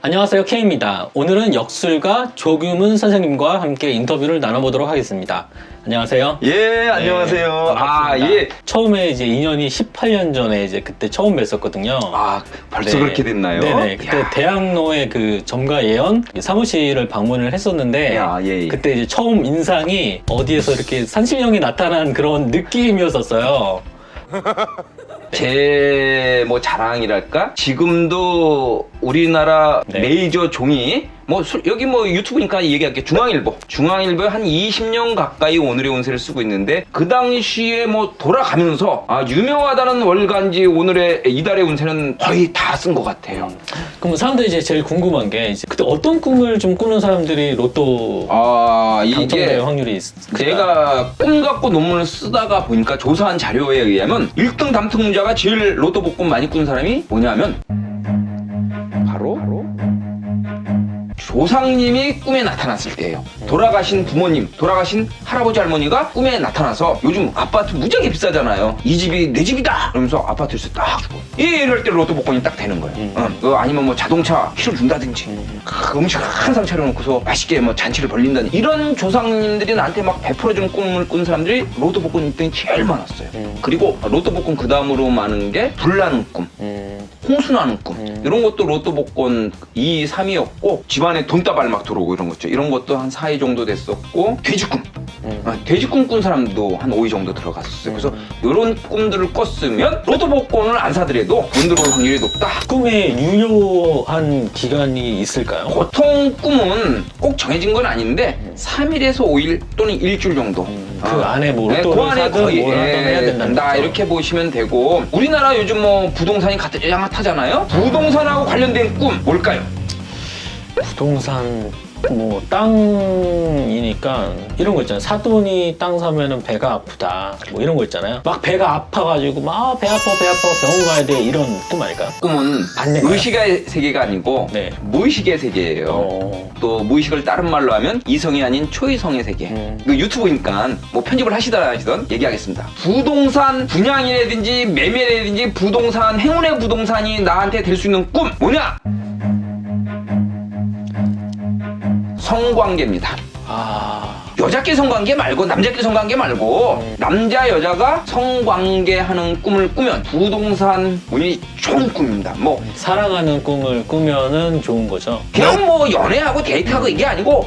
안녕하세요, K입니다. 오늘은 역술가 조규문 선생님과 함께 인터뷰를 나눠보도록 하겠습니다. 안녕하세요. 예, 안녕하세요. 반갑습니다. 예. 처음에 이제 인연이 18년 전에 이제 그때 처음 뵀었거든요. 벌써 네. 그렇게 됐나요? 네네. 그때 야. 대학로의 그 점가 예언 사무실을 방문을 했었는데, 예. 그때 이제 처음 인상이 어디에서 이렇게 산신령이 나타난 그런 느낌이었었어요. 제 자랑이랄까? 지금도 우리나라 네. 메이저 종이 여기 유튜브니까 얘기할게. 중앙일보에 한 20년 가까이 오늘의 운세를 쓰고 있는데, 그 당시에 돌아가면서 유명하다는 월간지 오늘의 이달의 운세는 거의 다 쓴 것 같아요. 그럼 사람들이 이제 제일 궁금한 게 이제 그때 어떤 꿈을 좀 꾸는 사람들이 로또 이게 당첨될 확률이 있을까? 제가 꿈 갖고 논문을 쓰다가 보니까 조사한 자료에 의하면 1등 당첨자가 제일 로또 복권 많이 꾼 사람이 뭐냐면 바로 조상님이 꿈에 나타났을 때예요. 돌아가신 부모님, 돌아가신 할아버지 할머니가 꿈에 나타나서, 요즘 아파트 무지하게 비싸잖아요. 이 집이 내 집이다! 그러면서 아파트에서 딱 주고, 이럴 때 로또 복권이 딱 되는 거예요. 아니면 자동차 힐을 준다든지, 음식 항상 차려놓고서 맛있게 잔치를 벌린다든지, 이런 조상님들이 나한테 막 베풀어주는 꿈을 꾼 사람들이 로또 복권 1등이 제일 많았어요. 그리고 로또 복권 그 다음으로 많은 게 불나는 꿈, 홍수 나는 꿈, 이런 것도 로또 복권 2, 3위였고, 집안에 돈다발 막 들어오고 이런 거죠. 이런 것도 한 4위 정도 됐었고, 돼지꿈. 돼지꿈 꾼 사람도 한 5위 정도 들어갔었어요. 그래서 이런 꿈들을 꿨으면 로또 복권을 안 사더라도 돈 들어올 확률이 높다. 꿈에 유효한 기간이 있을까요? 보통 꿈은 꼭 정해진 건 아닌데 3일에서 5일 또는 일주일 정도. 그 안에 그 로또를 안에 사든 거의 뭘 하든 해야 된다. 이렇게 보시면 되고, 우리나라 요즘 부동산이 핫하잖아요. 부동산하고 관련된 꿈 뭘까요? 부동산 땅이니까 이런 거 있잖아요. 사돈이 땅 사면은 배가 아프다 이런 거 있잖아요. 막 배가 아파가지고 막 배 아파 병원 가야 돼, 이런 꿈 아닐까요? 꿈은 반대인가요? 의식의 세계가 아니고 네. 무의식의 세계예요. 또 무의식을 다른 말로 하면 이성이 아닌 초이성의 세계. 이거 유튜브니까 편집을 하시든 안 하시든 얘기하겠습니다. 부동산 분양이라든지 매매라든지 부동산, 행운의 부동산이 나한테 될 수 있는 꿈 뭐냐? 성관계입니다. 여자끼리 성관계 말고 남자끼리 성관계 말고 남자 여자가 성관계하는 꿈을 꾸면 부동산 운이 좋은 꿈입니다. 사랑하는 꿈을 꾸면은 좋은 거죠. 그냥 연애하고 데이트하고 이게 아니고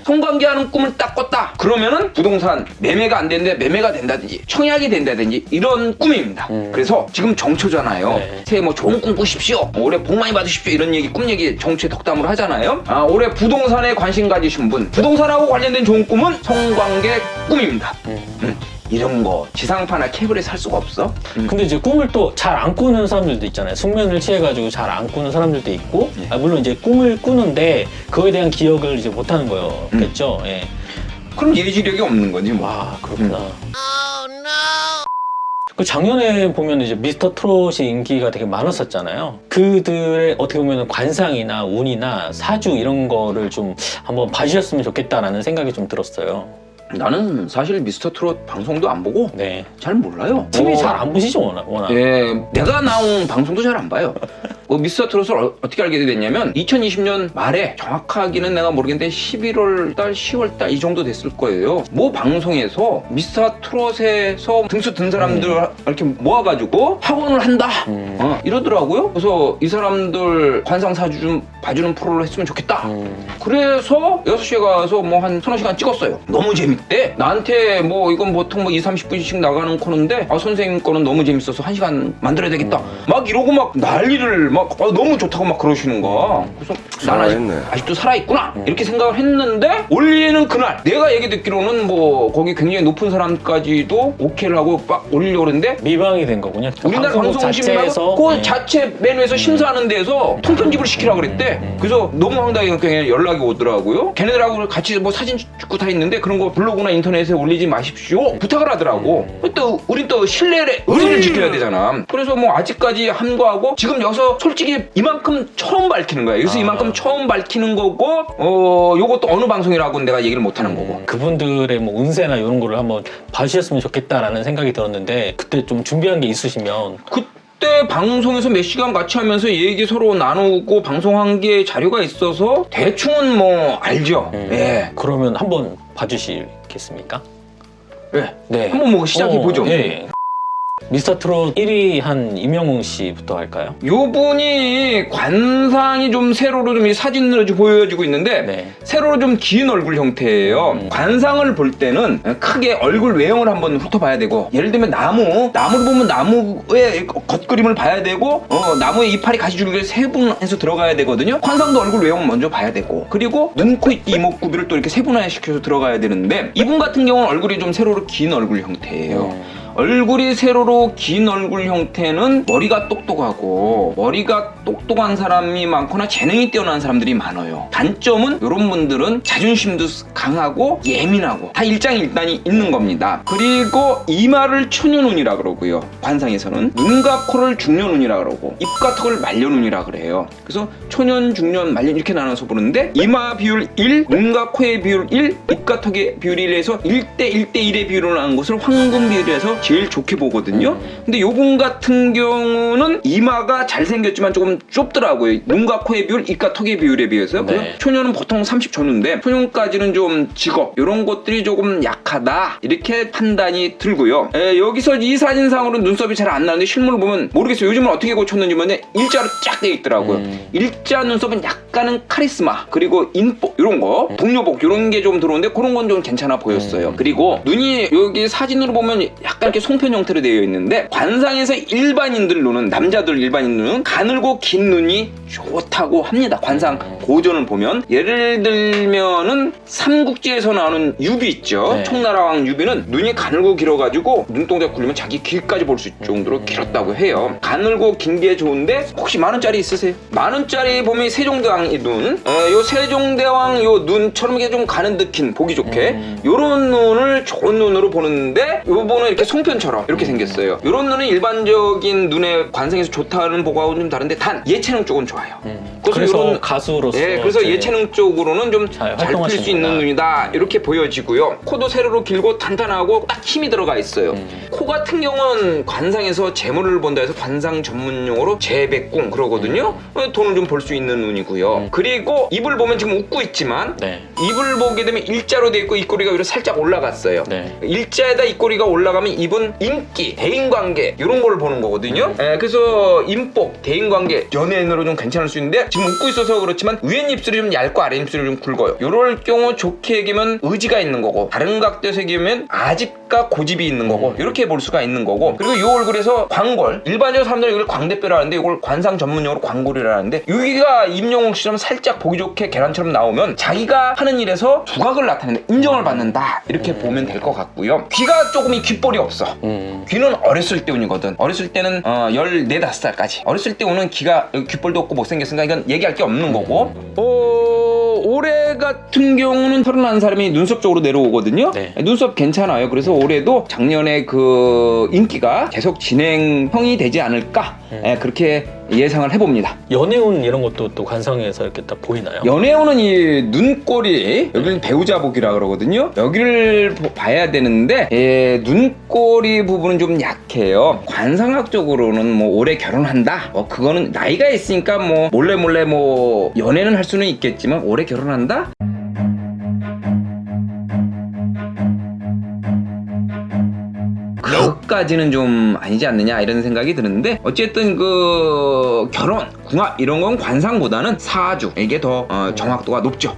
성관계하는 꿈을 딱 꿨다 그러면은 부동산 매매가 안 되는데 매매가 된다든지 청약이 된다든지 이런 꿈입니다. 그래서 지금 정초잖아요. 네. 새해 좋은 꿈 꾸십시오, 올해 복 많이 받으십시오, 이런 얘기, 꿈 얘기 정초에 덕담으로 하잖아요. 올해 부동산에 관심 가지신 분, 부동산하고 관련된 좋은 꿈은 성관계 꿈입니다. 이런 거 지상파나 케이블에 살 수가 없어. 근데 이제 꿈을 또 잘 안 꾸는 사람들도 있잖아요. 숙면을 취해가지고 잘 안 꾸는 사람들도 있고, 물론 이제 꿈을 꾸는데 그거에 대한 기억을 이제 못하는 거였겠죠. 예. 그럼 예지력이 없는 거지 그렇구나. 그 작년에 보면 이제 미스터 트롯이 인기가 되게 많았었잖아요. 그들의 어떻게 보면 관상이나 운이나 사주 이런 거를 좀 한번 봐주셨으면 좋겠다라는 생각이 좀 들었어요. 나는 사실 미스터 트롯 방송도 안 보고 네. 잘 몰라요. TV 잘 안 보시죠, 워낙. 예, 내가 나온 방송도 잘 안 봐요. 미스터 트롯을 어떻게 알게 됐냐면 2020년 말에, 정확하게는 내가 모르겠는데 11월 달, 10월 달 이 정도 됐을 거예요. 방송에서 미스터 트롯에서 등수 든 사람들 이렇게 모아가지고 학원을 한다 이러더라고요. 그래서 이 사람들 관상사주 좀 봐주는 프로를 했으면 좋겠다. 그래서 6시에 가서 한 서너 시간 찍었어요. 너무 재밌대. 나한테 이건 보통 2, 30분씩 나가는 코너인데 선생님 거는 너무 재밌어서 1시간 만들어야 되겠다. 막 이러고 난리를 너무 좋다고 그러시는 거야. 그래서 난 아직도 살아있구나 이렇게 생각을 했는데, 올리는 그날 내가 얘기 듣기로는 거기 굉장히 높은 사람까지도 오케이를 하고 막 올리려고 그러는데 미방이 된 거군요. 우리나라 방송심의회에서 그 자체 메뉴에서 심사하는 데에서 통편집을 시키라고 그랬대. 그래서 너무 황당하게 연락이 오더라고요. 걔네들하고 같이 사진 찍고 다 있는데 그런 거 블로그나 인터넷에 올리지 마십시오 부탁을 하더라고. 또 우린 또 신뢰를, 의리를 지켜야 되잖아. 그래서 아직까지 함구하고, 지금 여기서 솔직히 이만큼 처음 밝히는 거야. 여기서 이만큼 처음 밝히는 거고, 요것도 어느 방송이라고는 내가 얘기를 못 하는 거고. 그분들의 운세나 이런 거를 한번 봐주셨으면 좋겠다라는 생각이 들었는데, 그때 좀 준비한 게 있으시면. 그때 방송에서 몇 시간 같이 하면서 얘기 서로 나누고 방송한 게 자료가 있어서 대충은 뭐 알죠. 예. 그러면 한번 봐주시겠습니까? 예. 네. 한번 뭐 시작해보죠. 예. 미스터 트롯 1위 한 임영웅 씨부터 할까요? 요분이 관상이 좀 세로로 좀 이 사진으로 좀 보여지고 있는데 네. 세로로 좀 긴 얼굴 형태예요. 관상을 볼 때는 크게 얼굴 외형을 한번 훑어봐야 되고, 예를 들면 나무를 보면 나무의 겉그림을 봐야 되고, 나무의 이파리 가시줄기를 세분해서 들어가야 되거든요. 관상도 얼굴 외형 먼저 봐야 되고, 그리고 눈, 코, 입, 이목구비를 또 이렇게 세분화시켜서 들어가야 되는데, 이분 같은 경우는 얼굴이 좀 세로로 긴 얼굴 형태예요. 얼굴이 세로로 긴 얼굴 형태는 머리가 똑똑한 사람이 많거나 재능이 뛰어난 사람들이 많아요. 단점은 이런 분들은 자존심도 강하고 예민하고 다 일장일단이 있는 겁니다. 그리고 이마를 초년운이라 그러고요. 관상에서는 눈과 코를 중년운이라 그러고 입과 턱을 말년운이라 그래요. 그래서 초년, 중년, 말년 이렇게 나눠서 보는데, 이마 비율 1, 눈과 코의 비율 1, 입과 턱의 비율 1에서 1대 1대 1의 비율을 하는 것을 황금 비율에서 제일 좋게 보거든요. 근데 요분 같은 경우는 이마가 잘생겼지만 조금 좁더라고요. 눈과 코의 비율, 입과 턱의 비율에 비해서. 네. 그래서 초년은 보통 30초인데 초년까지는 좀 직업 이런 것들이 조금 약하다 이렇게 판단이 들고요. 여기서 이 사진상으로는 눈썹이 잘 안 나는데 실물을 보면 모르겠어요. 요즘은 어떻게 고쳤는지 모르는데 일자로 쫙 돼 있더라고요. 일자 눈썹은 약간은 카리스마, 그리고 인복 이런 거, 동료복 이런 게 좀 들어오는데 그런 건 좀 괜찮아 보였어요. 그리고 눈이 여기 사진으로 보면 약간 이렇게 송편 형태로 되어 있는데, 관상에서 일반인들 눈은, 남자들 일반인 눈은 가늘고 긴 눈이 좋다고 합니다. 관상 고전을 보면, 예를 들면은 삼국지에서 나오는 유비 있죠. 네. 총나라왕 유비는 눈이 가늘고 길어가지고 눈동자 굴리면 자기 길까지 볼 수 있을 정도로 길었다고 해요. 가늘고 긴 게 좋은데, 혹시 만원짜리 있으세요? 만원짜리 보면 세종대왕 눈, 요 세종대왕 요 눈처럼 이게 좀 가는 듯 긴, 보기 좋게 요런 눈을 좋은 눈으로 보는데, 요번은 이렇게 송편처럼 이렇게 생겼어요. 요런 눈은 일반적인 눈의 관상에서 좋다는 보고하고는 좀 다른데, 단 예체능 쪽은 좋아요. 그래서 요런, 가수로서 그래서 이제 예체능 쪽으로는 좀 잘 잘 풀 수 있는 활동하시는구나. 눈이다 이렇게 보여지고요. 코도 세로로 길고 단단하고 딱 힘이 들어가 있어요. 코 같은 경우는 관상에서 재물을 본다 해서 관상 전문용어로 재백궁 그러거든요. 돈을 좀 벌 수 있는 눈이고요. 그리고 입을 보면 지금 웃고 있지만, 네. 입을 보게 되면 일자로 돼 있고 입꼬리가 위로 살짝 올라갔어요. 네. 일자에다 입꼬리가 올라가면 입은 인기, 대인관계 이런 걸 보는 거거든요. 그래서 인복, 대인관계, 연예인으로 좀 괜찮을 수 있는데, 지금 웃고 있어서 그렇지만 윗입술이 좀 얇고 아랫입술이 좀 굵어요. 이럴 경우 좋게 얘기하면 의지가 있는 거고, 다른 각도에서 얘기하면 아집과 고집이 있는 거고, 이렇게 볼 수가 있는 거고, 그리고 이 얼굴에서 광골, 일반적으로 사람들은 이걸 광대뼈라 하는데 이걸 관상 전문용어로 광골이라 하는데, 여기가 임영웅 씨처럼 살짝 보기 좋게 계란처럼 나오면 자기가 하는 일에서 두각을 나타내는, 인정을 받는다 이렇게 보면 될 것 같고요. 귀가 조금 이 귓볼이 없어. 귀는 어렸을 때 운이거든. 어렸을 때는 14, 5살까지 어렸을 때 우는 귀가, 귓볼도 없고 못생겼으니까 이건 얘기할 게 없는 거고, 올해 같은 경우는 31살이 눈썹 쪽으로 내려오거든요. 네. 눈썹 괜찮아요. 그래서 올해도 작년에 그 인기가 계속 진행형이 되지 않을까, 그렇게 예상을 해봅니다. 연애운 이런 것도 또 관상에서 이렇게 딱 보이나요? 연애운은 이 눈꼬리, 여기는 배우자복이라 그러거든요. 여기를 봐야 되는데, 눈꼬리 부분은 좀 약해요. 관상학적으로는 뭐 올해 결혼한다, 그거는 나이가 있으니까 뭐 몰래 뭐 연애는 할 수는 있겠지만 올해 결혼한다? 그것까지는 좀 아니지 않느냐 이런 생각이 드는데, 어쨌든 그 결혼, 궁합 이런 건 관상보다는 사주, 이게 더 정확도가 높죠.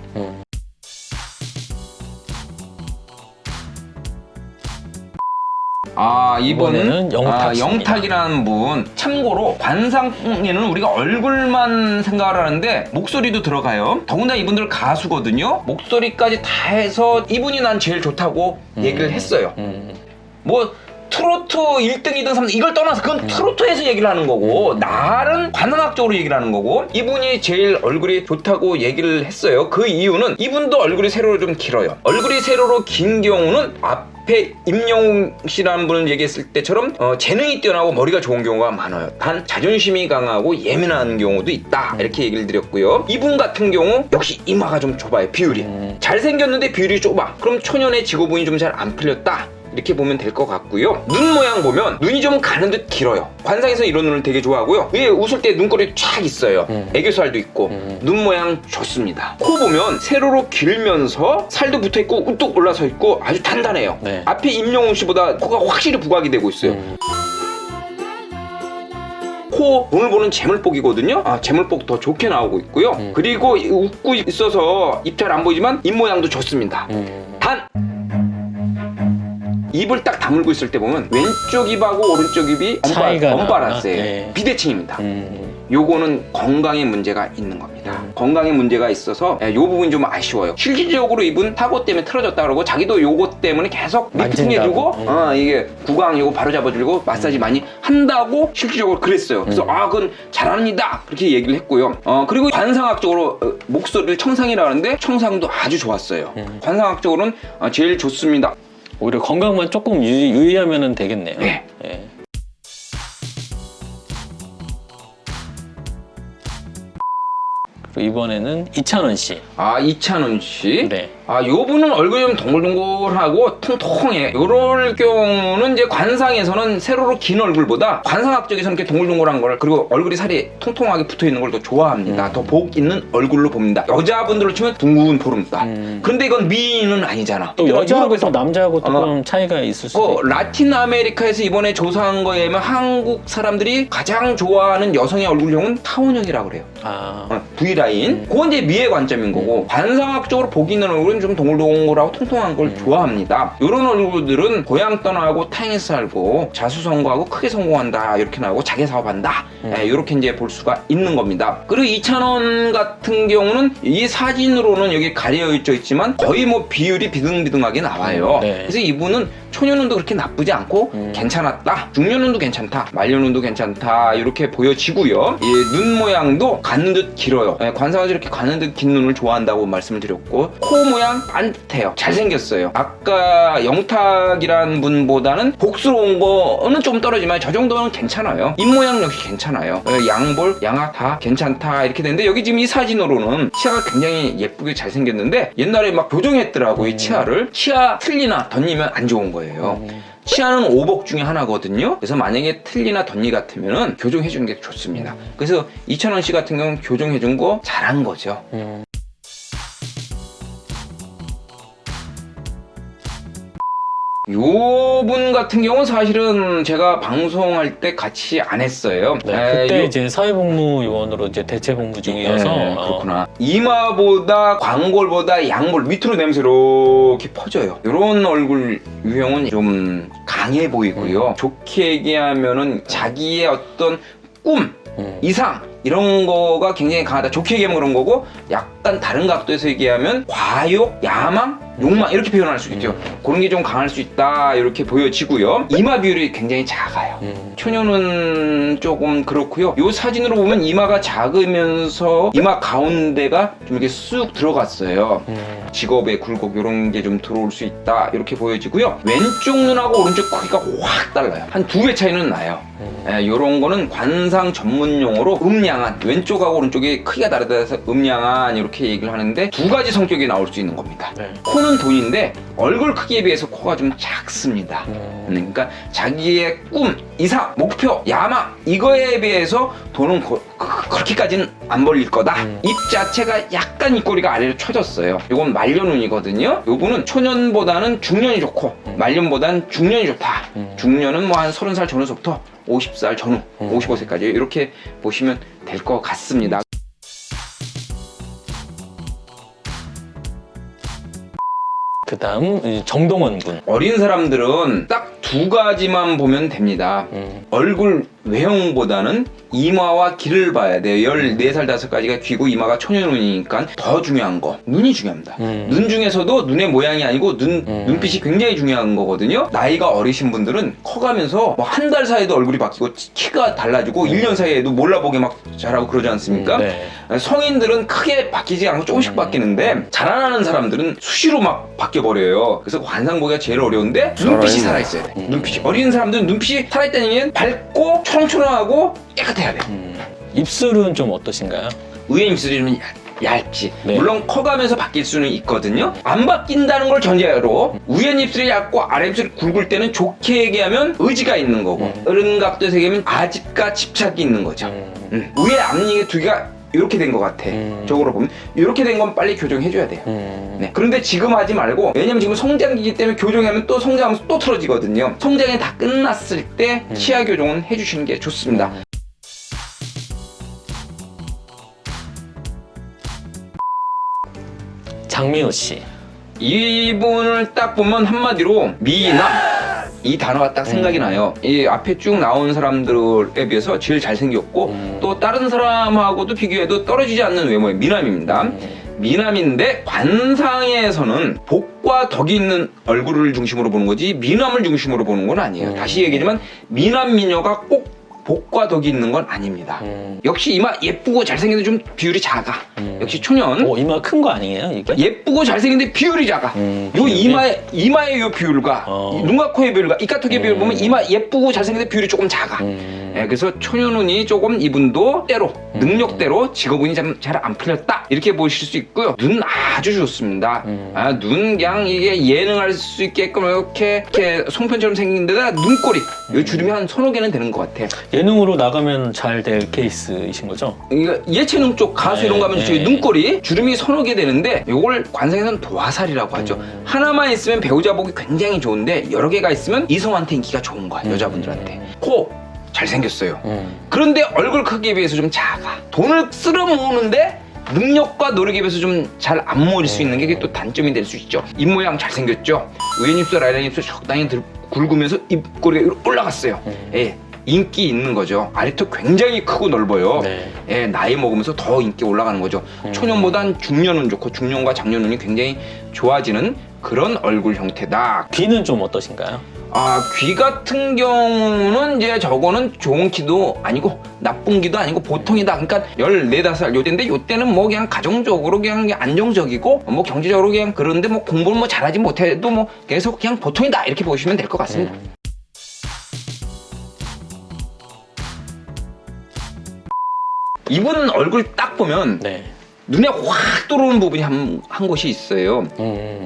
이번에는 영탁이라는 분. 참고로 관상에는 우리가 얼굴만 생각을 하는데 목소리도 들어가요. 더군다나 이분들 가수거든요. 목소리까지 다 해서 이분이 난 제일 좋다고 얘기를 했어요. 뭐 트로트 1등, 2등, 3등 이걸 떠나서 그건 트로트에서 얘기를 하는 거고, 날은 관상학적으로 얘기를 하는 거고, 이분이 제일 얼굴이 좋다고 얘기를 했어요. 그 이유는 이분도 얼굴이 세로로 좀 길어요. 얼굴이 세로로 긴 경우는 앞에 임영웅 씨라는 분을 얘기했을 때처럼 재능이 뛰어나고 머리가 좋은 경우가 많아요. 단 자존심이 강하고 예민한 경우도 있다 이렇게 얘기를 드렸고요. 이분 같은 경우 역시 이마가 좀 좁아요. 비율이 잘생겼는데 비율이 좁아. 그럼 초년의 직업운이 좀 잘 안 풀렸다 이렇게 보면 될 것 같고요. 눈 모양 보면 눈이 좀 가는 듯 길어요. 관상에서 이런 눈을 되게 좋아하고요. 위에 웃을 때 눈꼬리 쫙 있어요. 애교살도 있고 눈 모양 좋습니다. 코 보면 세로로 길면서 살도 붙어있고 우뚝 올라서 있고 아주 단단해요. 네. 앞에 임영웅 씨보다 코가 확실히 부각이 되고 있어요. 코 오늘 보는 재물복이거든요. 재물복 더 좋게 나오고 있고요. 그리고 웃고 있어서 입 잘 안 보이지만 입 모양도 좋습니다. 단 입을 딱 다물고 있을 때 보면 왼쪽 입하고 오른쪽 입이 차이가 언밸런스예요. 네. 비대칭입니다. 요거는 건강에 문제가 있는 겁니다. 건강에 문제가 있어서 이 부분이 좀 아쉬워요. 실질적으로 입은 사고 때문에 틀어졌다 그러고 자기도 요거 때문에 계속 리프팅해주고 이게 구강 요거 바로 잡아주고 마사지 많이 한다고 실질적으로 그랬어요. 그래서 그건 잘합니다 그렇게 얘기를 했고요. 그리고 관상학적으로 목소리를 청상이라 하는데 청상도 아주 좋았어요. 관상학적으로는 제일 좋습니다. 오히려 건강만 조금 유의하면 되겠네요. 네. 예. 그리고 이번에는 이찬원 씨. 이찬원 씨. 네. 요분은 얼굴이 좀 동글동글하고 통통해. 요럴 경우는 이제 관상에서는 세로로 긴 얼굴보다 관상학적에서는 이렇게 동글동글한 걸 그리고 얼굴이 살이 통통하게 붙어 있는 걸 더 좋아합니다. 더 복 있는 얼굴로 봅니다. 여자분들로 치면 둥근 보름달. 그런데 이건 미인은 아니잖아. 또 여자하고 유럽에서 또 남자하고 또 그런 차이가 있을 수도 있고. 라틴 아메리카에서 이번에 조사한 거에 의하면 한국 사람들이 가장 좋아하는 여성의 얼굴형은 타원형이라고 그래요. V라인. 그건 이제 미의 관점인 거고 관상학적으로 복 있는 얼굴은 좀 동글동글하고 통통한 걸 좋아합니다. 이런 얼굴들은 고향 떠나고 타행에서 살고 자수성가하고 크게 성공한다 이렇게 나오고 자기 사업한다 이렇게 이제 볼 수가 있는 겁니다. 그리고 이찬원 같은 경우는 이 사진으로는 여기 가려 있지만 거의 뭐 비율이 비등비등하게 나와요. 네. 그래서 이분은 초년운도 그렇게 나쁘지 않고 괜찮았다. 중년운도 괜찮다. 말년운도 괜찮다. 이렇게 보여지고요. 눈 모양도 가는 듯 길어요. 관상에서 이렇게 가는 듯 긴 눈을 좋아한다고 말씀을 드렸고 코 모양 반듯해요. 잘생겼어요. 아까 영탁이란 분보다는 복스러운 거는 좀 떨어지만 저 정도는 괜찮아요. 입 모양 역시 괜찮아요. 양볼, 양악 다 괜찮다 이렇게 되는데 여기 지금 이 사진으로는 치아가 굉장히 예쁘게 잘생겼는데 옛날에 막 교정했더라고 이 치아를. 치아 틀리나 덧니면 안 좋은 거예요. 치아는 오복 중에 하나거든요. 그래서 만약에 틀니나 덧니 같으면은 교정해주는 게 좋습니다. 그래서 이찬원 씨 같은 경우는 교정해준 거 잘한 거죠. 요분 같은 경우는 사실은 제가 방송할 때 같이 안 했어요. 네, 그때 이제 사회복무요원으로 이제 대체복무 중이어서 그렇구나. 이마보다 광골보다 양볼 밑으로 내면서 이렇게 퍼져요. 이런 얼굴 유형은 좀 강해 보이고요. 좋게 얘기하면은 자기의 어떤 꿈, 이상 이런 거가 굉장히 강하다. 좋게 얘기하면 그런 거고 약간 다른 각도에서 얘기하면 과욕, 야망, 욕망 이렇게 표현할 수 있죠. 그런 게 좀 강할 수 있다 이렇게 보여지고요. 이마 비율이 굉장히 작아요. 초년은 조금 그렇고요. 이 사진으로 보면 이마가 작으면서 이마 가운데가 좀 이렇게 쑥 들어갔어요. 직업의 굴곡 이런 게 좀 들어올 수 있다 이렇게 보여지고요. 왼쪽 눈하고 오른쪽 크기가 확 달라요. 한 2배 차이는 나요. 이런 거는 관상 전문 용어로 음양한, 왼쪽하고 오른쪽이 크기가 다르다 해서 음양한 이렇게 얘기를 하는데 두 가지 성격이 나올 수 있는 겁니다. 네. 코는 돈인데 얼굴 크기에 비해서 코가 좀 작습니다. 그러니까 자기의 꿈, 이상, 목표, 야망 이거에 비해서 돈은 그렇게까지는 안 벌릴 거다. 입 자체가 약간 입꼬리가 아래로 처졌어요. 이건 말년운이거든요. 요거는 초년보다는 중년이 좋고 말년보다는 중년이 좋다. 중년은 뭐 한 30살 전후서부터 50살 전후, 55세까지 이렇게 보시면 될 것 같습니다. 그 다음 정동원 군. 어린 사람들은 딱 2가지만 보면 됩니다. 얼굴 외형보다는 이마와 귀를 봐야 돼요. 14살, 5가지가 귀고 이마가 초년운이니까 더 중요한 거 눈이 중요합니다. 눈 중에서도 눈의 모양이 아니고 눈빛이 굉장히 중요한 거거든요. 나이가 어리신 분들은 커가면서 뭐 한 달 사이에도 얼굴이 바뀌고 키가 달라지고 1년 사이에도 몰라보게 막 자라고 그러지 않습니까? 네. 성인들은 크게 바뀌지 않고 조금씩 바뀌는데 자라나는 사람들은 수시로 막 바뀌어버려요. 그래서 관상 보기가 제일 어려운데 눈빛이 살아있어야 돼. 눈빛이. 어린 사람들은 눈빛이 살아있다는 얘기는 밝고 초롱초롱하고 깨끗해야 돼. 입술은 좀 어떠신가요? 의외 입술이 좀 얇지. 네. 물론 커가면서 바뀔 수는 있거든요. 안 바뀐다는 걸 전제로 위에 입술이 얇고 아래 입술이 굵을 때는 좋게 얘기하면 의지가 있는 거고 어른 각도에서 얘기하면 아집과 집착이 있는 거죠. 위에 앞니의 두 개가 이렇게 된 것 같아. 저거로 보면 이렇게 된 건 빨리 교정해줘야 돼요. 네. 그런데 지금 하지 말고, 왜냐면 지금 성장기이기 때문에 교정하면 또 성장하면서 또 틀어지거든요. 성장이 다 끝났을 때 치아 교정은 해주시는 게 좋습니다. 장민호 씨. 이분을 딱 보면 한마디로 미남, 이 단어가 딱 생각이 나요. 이 앞에 쭉 나온 사람들에 비해서 제일 잘생겼고 또 다른 사람하고도 비교해도 떨어지지 않는 외모의 미남입니다. 미남인데 관상에서는 복과 덕이 있는 얼굴을 중심으로 보는 거지 미남을 중심으로 보는 건 아니에요. 다시 얘기하지만 미남 미녀가 꼭 복과 덕이 있는 건 아닙니다. 역시 이마 예쁘고 잘생겼는데 좀 비율이 작아. 역시 초년. 이마 큰 거 아니에요 이게? 예쁘고 잘생겼는데 비율이 작아. 요 비율이? 이마의 요 비율과 눈과 코의 비율과 이까턱의 비율 보면 이마 예쁘고 잘생겼는데 비율이 조금 작아. 예, 그래서 초년운이 조금 이분도 때로 능력대로 직업운이 잘 안 풀렸다 이렇게 보실 수 있고요. 눈 아주 좋습니다. 눈 그냥 이게 예능할 수 있게끔 이렇게 송편처럼 생긴 데다 눈꼬리 요 주름이 한 서너 개는 되는 것 같아. 예능으로 나가면 잘 될 케이스이신 거죠? 그러니까 예체능 쪽 가수 이런 거 하면 저희 눈꼬리 주름이 서너 개 되는데 요걸 관상에서는 도화살이라고 하죠. 하나만 있으면 배우자 보기 굉장히 좋은데 여러 개가 있으면 이성한테 인기가 좋은 거야. 여자분들한테. 코 잘생겼어요. 그런데 얼굴 크기에 비해서 좀 작아. 돈을 쓸어 모으는데 능력과 노력에 비해서 좀 잘 안 모을 수 있는 게 또 단점이 될 수 있죠. 입 모양 잘생겼죠. 왼 입술 아래 입술 적당히 굵으면서 입꼬리가 올라갔어요. 예. 인기 있는 거죠. 아래턱 굉장히 크고 넓어요. 네. 예, 나이 먹으면서 더 인기 올라가는 거죠. 초년보단 중년은 좋고 중년과 장년운이 굉장히 좋아지는 그런 얼굴 형태다. 귀는 좀 어떠신가요? 귀 같은 경우는 이제 저거는 좋은 귀도 아니고 나쁜 귀도 아니고 보통이다. 그러니까 14~15살 요때인데 요때는 뭐 그냥 가정적으로 그냥 안정적이고 뭐 경제적으로 그냥 그런데 뭐 공부를 뭐 잘하지 못해도 뭐 계속 그냥 보통이다 이렇게 보시면 될 것 같습니다. 이분 얼굴 딱 보면 네. 눈에 확 들어오는 부분이 한 곳이 있어요.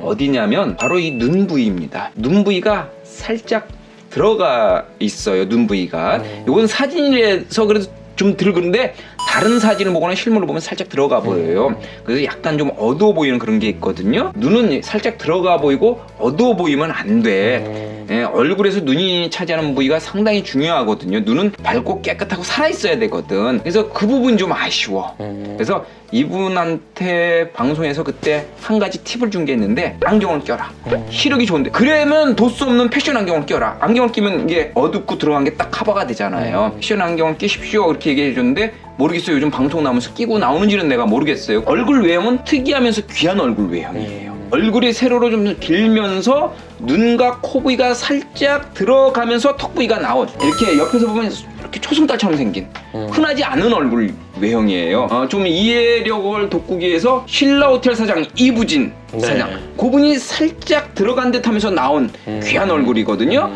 어디냐면 바로 이 눈 부위입니다. 눈 부위가 살짝 들어가 있어요. 눈 부위가. 이건 사진에서 그래도 좀 들그는데 다른 사진을 보거나 실물을 보면 살짝 들어가 보여요. 그래서 약간 좀 어두워 보이는 그런 게 있거든요. 눈은 살짝 들어가 보이고 어두워 보이면 안 돼. 예, 얼굴에서 눈이 차지하는 부위가 상당히 중요하거든요. 눈은 밝고 깨끗하고 살아있어야 되거든. 그래서 그 부분 좀 아쉬워. 그래서 이분한테 방송에서 그때 한 가지 팁을 준 게 있는데 안경을 껴라. 시력이 좋은데 그러면 도수 없는 패션 안경을 껴라. 안경을 끼면 이게 어둡고 들어간 게 딱 커버가 되잖아요. 패션 안경을 끼십시오 그렇게 얘기해 줬는데 모르겠어요. 요즘 방송 나오면서 끼고 나오는지는 내가 모르겠어요. 얼굴 외형은 특이하면서 귀한 얼굴 외형이에요. 얼굴이 세로로 좀 길면서 눈과 코 부위가 살짝 들어가면서 턱 부위가 나온 이렇게 옆에서 보면 이렇게 초승달처럼 생긴 흔하지 않은 얼굴 외형이에요. 좀 이해력을 돋구기 위해서 신라 호텔 사장 이부진 사장 그분이 살짝 들어간 듯 하면서 나온 귀한 얼굴이거든요.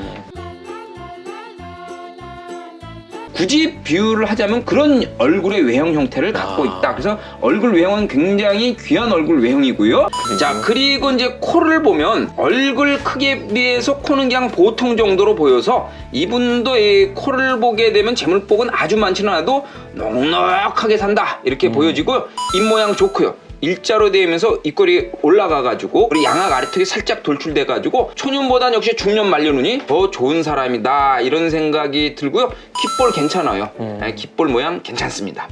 굳이 비유를 하자면 그런 얼굴의 외형 형태를 갖고 있다. 그래서 얼굴 외형은 굉장히 귀한 얼굴 외형이고요. 자, 그리고 이제 코를 보면 얼굴 크기에 비해서 코는 그냥 보통 정도로 보여서 이분도 이 코를 보게 되면 재물복은 아주 많지는 않아도 넉넉하게 산다 이렇게 보여지고 입 모양 좋고요. 일자로 되면서 입꼬리 올라가가지고 우리 양악 아래턱이 살짝 돌출돼가지고 초년보단 역시 중년 말년운이 더 좋은 사람이다 이런 생각이 들고요. 귓볼 괜찮아요. 귓볼 모양 괜찮습니다.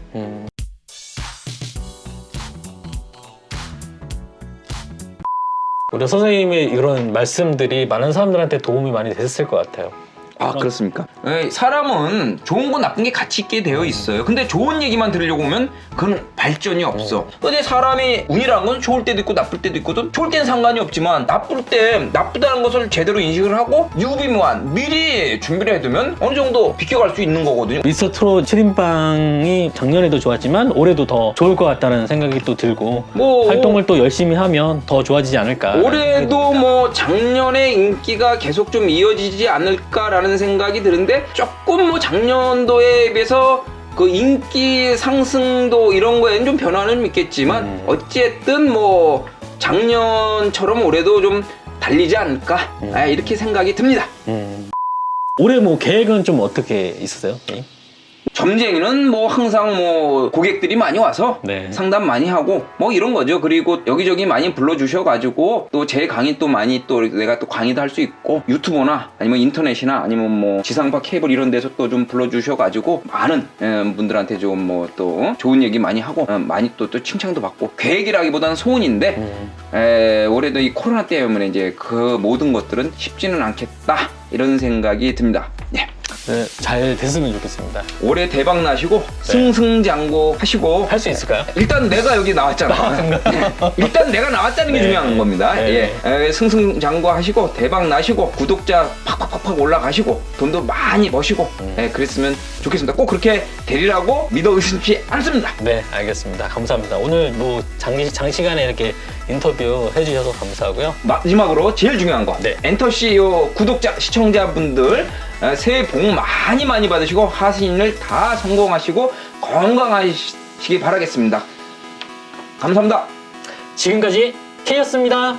우리 선생님의 이런 말씀들이 많은 사람들한테 도움이 많이 됐을 것 같아요. 그렇습니까? 사람은 좋은 거 나쁜 게 같이 있게 되어 있어요. 근데 좋은 얘기만 들으려고 하면 그건 발전이 없어. 근데 사람이 운이라는 건 좋을 때도 있고 나쁠 때도 있거든. 좋을 땐 상관이 없지만 나쁠 때 나쁘다는 것을 제대로 인식을 하고 유비무한 미리 준비를 해두면 어느 정도 비껴갈 수 있는 거거든요. 미스터 트롯 7인방이 작년에도 좋았지만 올해도 더 좋을 것 같다는 생각이 또 들고 활동을 또 열심히 하면 더 좋아지지 않을까. 올해도 뭐 작년의 인기가 계속 좀 이어지지 않을까라는 생각이 드는데 조금 뭐 작년도에 비해서 그 인기 상승도 이런 거에는 좀 변화는 있겠지만 어쨌든 뭐 작년처럼 올해도 좀 달리지 않을까 이렇게 생각이 듭니다. 올해 뭐 계획은 좀 어떻게 있으세요? 네. 점쟁이는 뭐 항상 뭐 고객들이 많이 와서 네. 상담 많이 하고 뭐 이런 거죠. 그리고 여기저기 많이 불러주셔가지고 또 제 강의 또 많이 또 내가 또 강의도 할 수 있고 유튜버나 아니면 인터넷이나 아니면 뭐 지상파 케이블 이런 데서 또 좀 불러주셔가지고 많은 분들한테 좀 뭐 또 좋은 얘기 많이 하고 많이 또 칭찬도 받고 계획이라기보다는 소원인데 올해도 이 코로나 때문에 이제 그 모든 것들은 쉽지는 않겠다 이런 생각이 듭니다. 예. 네, 잘 됐으면 좋겠습니다. 올해 대박 나시고 승승장구 하시고 할 수 있을까요? 일단 내가 여기 나왔잖아. 일단 내가 나왔다는 게 네. 중요한 겁니다. 네. 예. 승승장구 하시고 대박 나시고 구독자 팍팍팍팍 올라가시고 돈도 많이 버시고 그랬으면 좋겠습니다. 꼭 그렇게 되리라고 믿어 의심치 않습니다. 네, 알겠습니다. 감사합니다. 오늘 뭐 장시간에 이렇게 인터뷰 해주셔서 감사하고요. 마지막으로 제일 중요한 거 네. 엔터CEO 구독자 시청자분들 새해 복 많이 받으시고 하시는 일 다 성공하시고 건강하시기 바라겠습니다. 감사합니다. 지금까지 K였습니다.